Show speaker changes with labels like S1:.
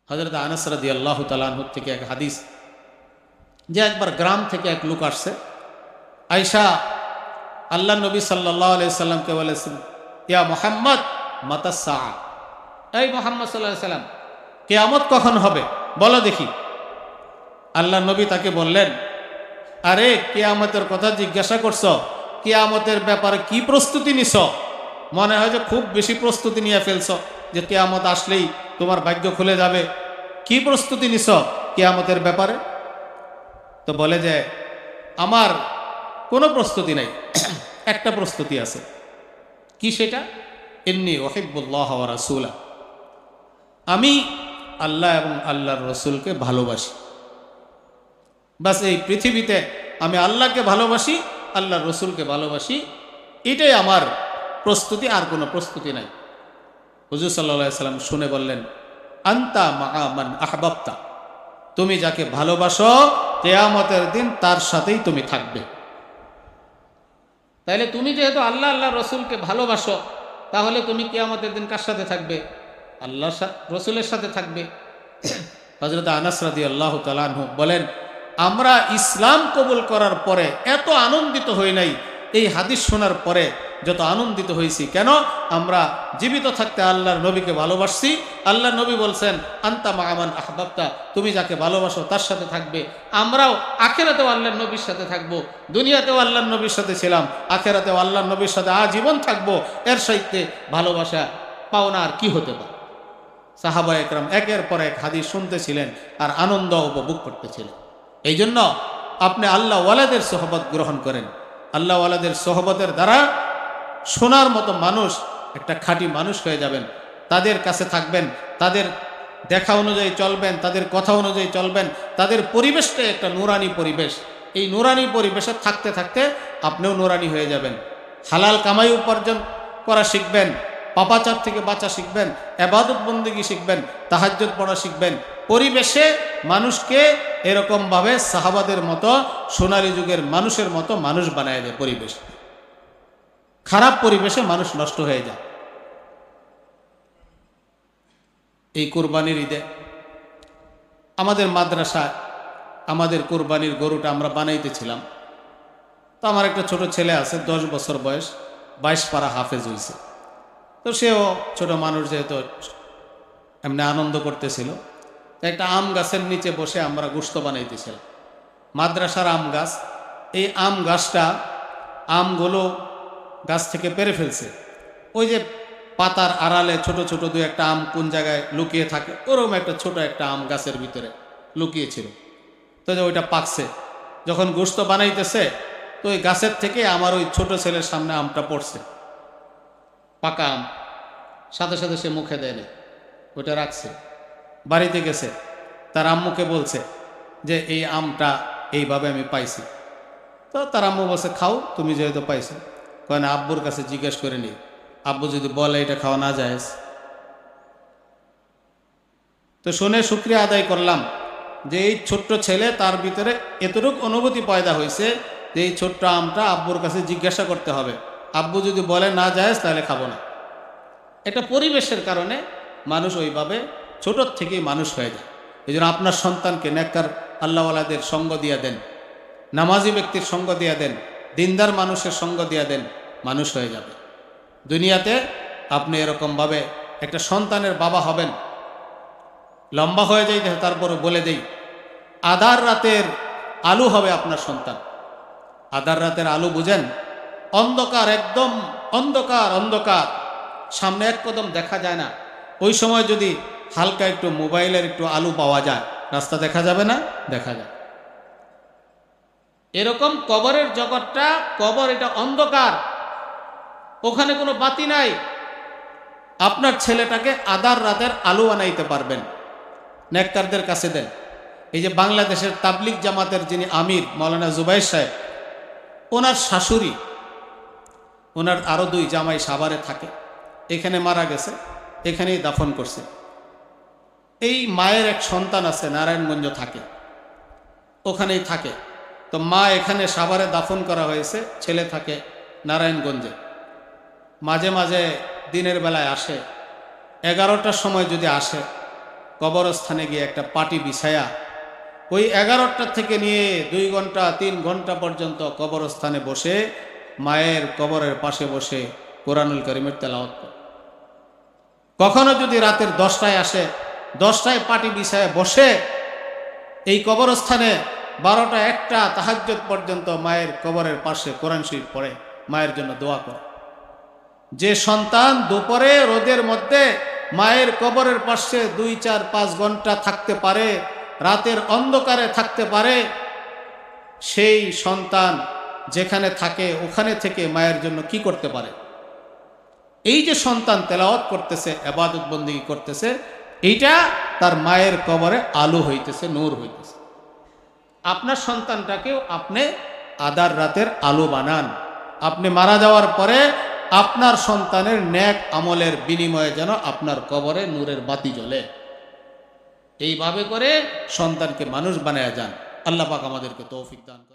S1: হযরত আনাস রাদিয়াল্লাহু তাআলা আনহু থেকে এক হাদিস যে একবার গ্রাম থেকে এক লোক আসছে, আয়েশা আল্লাহ নবী সাল্লাল্লাহু আলাইহি সাল্লামকে বলেছেন, ইয়া মুহাম্মদ মাতাস সাআ, এই মুহাম্মদ সাল্লাল্লাহু আলাইহি সাল্লাম কিয়ামত কখন হবে বলো দেখি। আল্লাহ নবী তাকে বললেন, আরে কিয়ামতের কথা জিজ্ঞাসা করছো, কিয়ামতের ব্যাপারে কি প্রস্তুতি নিছ? মনে হয় যে খুব বেশি প্রস্তুতি নিয়ে ফেলছো, যে কিয়ামত আসলেই তোমার ভাগ্য খুলে যাবে। কি প্রস্তুতি নিছ কিয়ামতের ব্যাপারে? তো বলে যে আমার কোনো প্রস্তুতি নাই, একটা প্রস্তুতি আছে। কি সেটা? ইন্নী উহিব্বুল্লাহ ওয়া রাসূলা, আমি আল্লাহ এবং আল্লাহর রসুলকে ভালোবাসি। বাস এই পৃথিবীতে আমি আল্লাহকে ভালোবাসি, আল্লাহর রসুলকে ভালোবাসি, এটাই আমার প্রস্তুতি, আর কোনো প্রস্তুতি নাই। হুজুর সাল্লাল্লাহু আলাইহি সাল্লাম শুনে বললেন, আনতা মাআ মান আহবাবতা, তুমি যাকে ভালোবাসো কিয়ামতের দিন তার সাথেই তুমি থাকবে। তাইলে তুমি যেহেতু আল্লাহ আল্লাহর রসুলকে ভালোবাসো, তাহলে তুমি কিয়ামতের দিন কার সাথে থাকবে? আল্লাহর রসুলের সাথে থাকবে। হযরত আনাস রাদিয়াল্লাহু তাআলা আনহু বলেন, আমরা ইসলাম কবুল করার পরে এত আনন্দিত হই নাই এই হাদিস শোনার পরে যত আনন্দিত হয়েছি। কেন? আমরা জীবিত থাকতে আল্লাহর নবীকে ভালোবাসছি। আল্লাহর নবী বলছেন, আনতা মাআ মান আহবাবতা, তুমি যাকে ভালোবাসো তার সাথে থাকবে। আমরাও আখিরাতেও আল্লাহর নবীর সাথে থাকবো, দুনিয়াতেও আল্লাহর নবীর সাথে ছিলাম, আখিরাতেও আল্লাহর নবীর সাথে আজীবন থাকবো। এর সাথে ভালোবাসা পাওনা আর কি হতে পারে? সাহাবা একরাম একের পর এক হাদিস শুনতেছিলেন আর আনন্দ উপভোগ করতেছিলেন। এই জন্য আপনি আল্লাহ ওয়ালাদের সোহবত গ্রহণ করেন। আল্লাহ ওয়ালাদের সোহবতের দ্বারা শোনার মতো মানুষ, একটা খাঁটি মানুষ হয়ে যাবেন। তাদের কাছে থাকবেন, তাদের দেখা অনুযায়ী চলবেন, তাদের কথা অনুযায়ী চলবেন। তাদের পরিবেশটা একটা নুরানি পরিবেশ। এই নুরানি পরিবেশে থাকতে থাকতে আপনিও নুরানি হয়ে যাবেন। হালাল কামাই উপার্জন করা শিখবেন, পাপাচার থেকে বাঁচা শিখবেন, ইবাদত বন্দেগী শিখবেন, তাহাজ্জুদ পড়া শিখবেন। পরিবেশে মানুষকে এরকমভাবে সাহাবাদের মতো সোনালী যুগের মানুষের মতো মানুষ বানায় দেয়। পরিবেশ খারাপ পরিবেশে মানুষ নষ্ট হয়ে যায়। এই কুরবানির ঈদে আমাদের মাদ্রাসায় আমাদের কুরবানির গরুটা আমরা বানাইতেছিলাম। তো আমার একটা ছোট ছেলে আছে, 10 বছর বয়স, 22 পারা হাফেজ হয়েছে। তো সেও ছোট মানুষ, যেহেতু এমনি আনন্দ করতেছিল। তো একটা আম গাছের নিচে বসে আমরা গোশত বানাইতেছিলাম। মাদ্রাসার আম গাছ, এই আম গাছটা আমগুলো গাছ থেকে পেরে ফেলছে। ওই যে পাতার আড়ালে ছোট ছোট দু একটা আম কোন জায়গায় লুকিয়ে থাকে, ওরকম একটা ছোট একটা আম গাছের ভিতরে লুকিয়েছিল। তো যে ওইটা পাকছে, যখন গোশত বানাইতেছে তো ওই গাছের থেকে আমার ওই ছোট ছেলের সামনে আমটা পড়ছে, পাকা আম। সাথে সাথে সে মুখে দেয় না, ওইটা রাখছে। বাড়িতে গেছে, তার আম্মুকে বলছে যে এই আমটা এইভাবে আমি পাইছি। তো তার আম্মু বলছে, খাও, তুমি যেহেতু পাইছো। কয় না, আব্বুর কাছে জিজ্ঞেস করে নি, আব্বু যদি বলে এটা খাওয়া না যায়। তো শুনে শুকরিয়া আদায় করলাম যে এই ছোট্ট ছেলে, তার ভিতরে এতটুকু অনুভূতি পয়দা হয়েছে যে এই ছোট্ট আমটা আব্বুর কাছে জিজ্ঞাসা করতে হবে, আব্বু যদি বলে না যায় তাহলে খাবো না। এটা পরিবেশের কারণে মানুষ ওইভাবে ছোটোর থেকেই মানুষ হয়ে যায়। এই জন্য আপনার সন্তানকে নেককার আল্লাহওয়ালাদের সঙ্গ দিয়ে দেন, নামাজি ব্যক্তির সঙ্গ দিয়ে দেন, দিনদার মানুষের সঙ্গ দিয়ে দেন, মানুষ হয়ে যাবে। দুনিয়াতে আপনি এরকমভাবে একটা সন্তানের বাবা হবেন। লম্বা হয়ে যাই, তারপরে বলে দেই, আধার রাতের আলো হবে আপনার সন্তান। আধার রাতের আলো বুঝেন? অন্ধকার, একদম অন্ধকার, অন্ধকার, সামনে এক কদম দেখা যায় না। ওই সময় যদি হালকা একটু মোবাইলের একটু আলো পাওয়া যায়, রাস্তা দেখা যাবে না? দেখা যায়। এরকম কবরের জগৎটা, কবর এটা অন্ধকার, ওখানে কোনো বাতি নাই। আপনার ছেলেটাকে আধার রাতের আলো বানাইতে পারবেন, নেককারদের কাছে দেন। এই যে বাংলাদেশের তাবলিগ জামাতের যিনি আমির মাওলানা জুবাইর সাহেব, ওনার শাশুড়ি, ওনার আরও 2 জামাই সাভারে থাকে, এখানে মারা গেছে, এখানেই দাফন করছে। এই মায়ের এক সন্তান আছে, নারায়ণগঞ্জ থাকে, ওখানেই থাকে। তো মা এখানে সাভারে দাফন করা হয়েছে, ছেলে থাকে নারায়ণগঞ্জে। মাঝে মাঝে দিনের বেলায় আসে, 11টার সময় যদি আসে, কবরস্থানে গিয়ে একটা পাটি বিছায়া ওই 11টা থেকে নিয়ে 2 ঘন্টা 3 ঘন্টা পর্যন্ত কবরস্থানে বসে মায়ের কবরের পাশে বসে কোরআনুল কারীমের তেলাওয়াত করে। কখনো যদি রাতের 10টায় আসে, 10টায় পাটি বিছায় বসে এই কবরস্থানে 12টা 1টা তাহাজ্জুদ পর্যন্ত মায়ের কবরের পাশে কোরআন শরীফ পড়ে, মায়ের জন্য দোয়া করে। যে সন্তান দুপুরে রোদের মধ্যে মায়ের কবরের পাশে 2, 4, 5 ঘন্টা থাকতে পারে, রাতের অন্ধকারে থাকতে পারে, সেই সন্তান যেখানে থাকে ওখানে থেকে মায়ের জন্য কি করতে পারে? এই যে সন্তান তেলাওয়াত করতেছে, ইবাদত বন্দেগী করতেছে, এইটা তার মায়ের কবরে আলো হইতেছে, নূর হইতেছে। আপনার সন্তানটাকেও আপনি আদার রাতের আলো বানান। আপনি মারা যাওয়ার পরে আপনার সন্তানের নেক আমলের বিনিময়ে যেন আপনার কবরে নূরের বাতি জ্বলে। এইভাবে করে সন্তানকে মানুষ বানায়া যান। আল্লাহ পাক আমাদেরকে তৌফিক দান করেন।